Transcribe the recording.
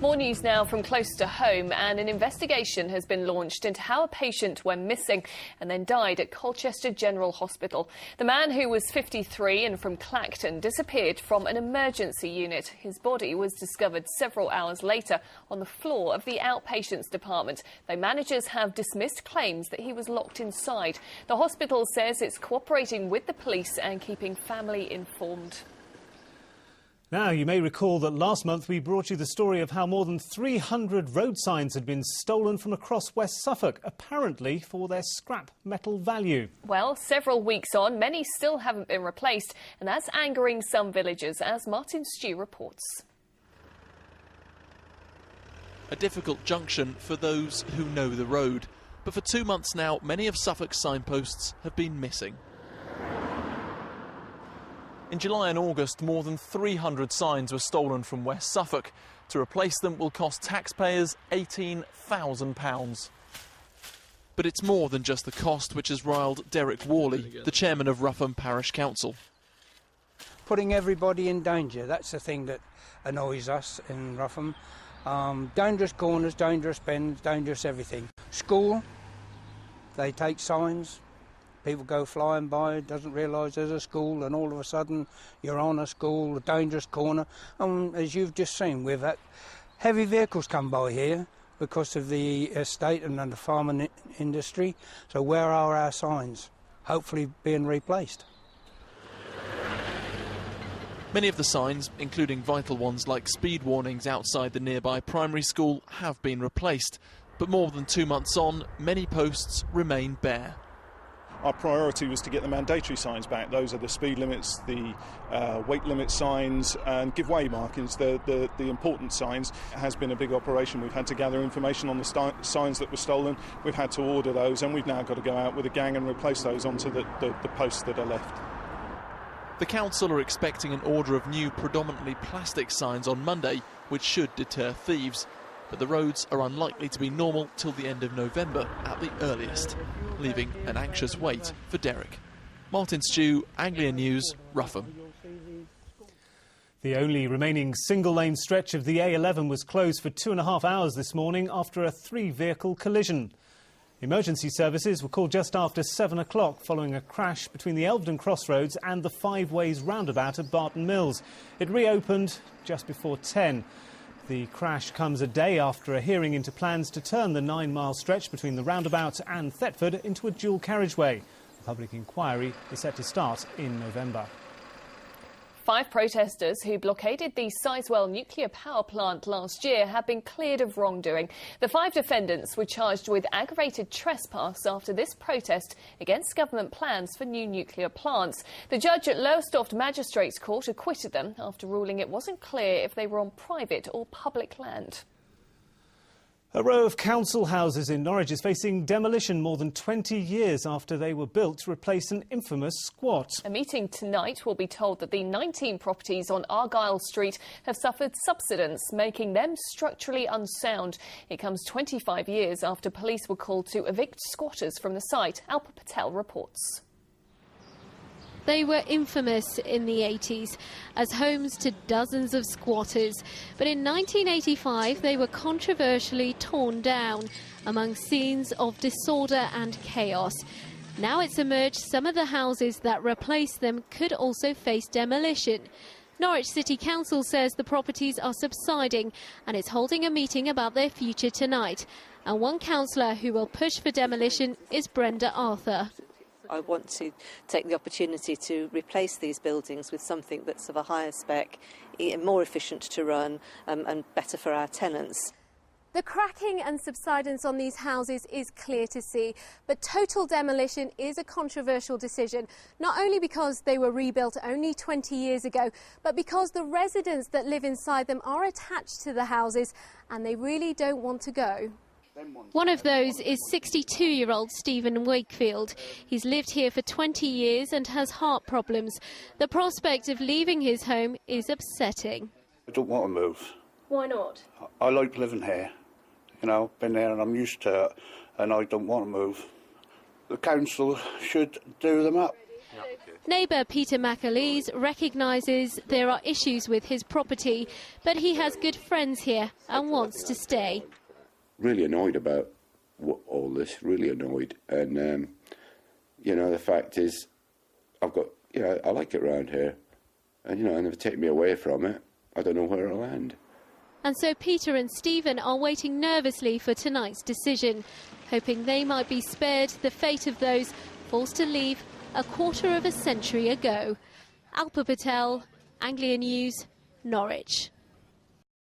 More news now from close to home, and an investigation has been launched into how a patient went missing and then died at Colchester General Hospital. The man, who was 53 and from Clacton, disappeared from an emergency unit. His body was discovered several hours later on the floor of the outpatients department, though managers have dismissed claims that he was locked inside. The hospital says it's cooperating with the police and keeping family informed. Now, you may recall that last month we brought you the story of how more than 300 road signs had been stolen from across West Suffolk, apparently for their scrap metal value. Well, several weeks on, many still haven't been replaced, and that's angering some villagers, as Martin Stew reports. A difficult junction for those who know the road. But for 2 months now, many of Suffolk's signposts have been missing. In July and August, more than 300 signs were stolen from West Suffolk. To replace them will cost taxpayers £18,000. But it's more than just the cost which has riled Derek Worley, the chairman of Rougham Parish Council. Putting everybody in danger, that's the thing that annoys us in Rougham. Dangerous corners, dangerous bends, dangerous everything. School, they take signs. People go flying by, doesn't realise there's a school, and all of a sudden you're on a school, a dangerous corner. And as you've just seen, we've had heavy vehicles come by here because of the estate and the farming industry. So where are our signs? Hopefully being replaced. Many of the signs, including vital ones like speed warnings outside the nearby primary school, have been replaced. But more than 2 months on, many posts remain bare. Our priority was to get the mandatory signs back. Those are the speed limits, the weight limit signs and give way markings, the important signs. It has been a big operation. We've had to gather information on the signs that were stolen. We've had to order those, and we've now got to go out with a gang and replace those onto the posts that are left. The council are expecting an order of new predominantly plastic signs on Monday, which should deter thieves. But the roads are unlikely to be normal till the end of November at the earliest, leaving an anxious wait for Derek. Martin Stew, Anglia News, Rougham. The only remaining single-lane stretch of the A11 was closed for 2.5 hours this morning after a 3-vehicle collision. Emergency services were called just after 7 o'clock following a crash between the Elvedon Crossroads and the Five Ways roundabout at Barton Mills. It reopened just before 10. The crash comes a day after a hearing into plans to turn the 9-mile stretch between the roundabout and Thetford into a dual carriageway. A public inquiry is set to start in November. 5 protesters who blockaded the Sizewell nuclear power plant last year have been cleared of wrongdoing. The 5 defendants were charged with aggravated trespass after this protest against government plans for new nuclear plants. The judge at Lowestoft Magistrates Court acquitted them after ruling it wasn't clear if they were on private or public land. A row of council houses in Norwich is facing demolition more than 20 years after they were built to replace an infamous squat. A meeting tonight will be told that the 19 properties on Argyle Street have suffered subsidence, making them structurally unsound. It comes 25 years after police were called to evict squatters from the site. Alpa Patel reports. They were infamous in the 80s as homes to dozens of squatters. But in 1985, they were controversially torn down among scenes of disorder and chaos. Now it's emerged some of the houses that replaced them could also face demolition. Norwich City Council says the properties are subsiding and is holding a meeting about their future tonight. And one councillor who will push for demolition is Brenda Arthur. I want to take the opportunity to replace these buildings with something that's of a higher spec, more efficient to run and better for our tenants. The cracking and subsidence on these houses is clear to see, but total demolition is a controversial decision, not only because they were rebuilt only 20 years ago, but because the residents that live inside them are attached to the houses and they really don't want to go. One of those is 62-year-old Stephen Wakefield. He's lived here for 20 years and has heart problems. The prospect of leaving his home is upsetting. I don't want to move. Why not? I like living here. You know, been there and I'm used to it, and I don't want to move. The council should do them up. Neighbour Peter McAleese recognises there are issues with his property, but he has good friends here and wants to stay. Really annoyed about all this, really annoyed. And, you know, the fact is, I've got, you know, I like it around here. And, you know, and if they take me away from it, I don't know where I'll land. And so Peter and Stephen are waiting nervously for tonight's decision, hoping they might be spared the fate of those forced to leave a quarter of a century ago. Alpa Patel, Anglia News, Norwich.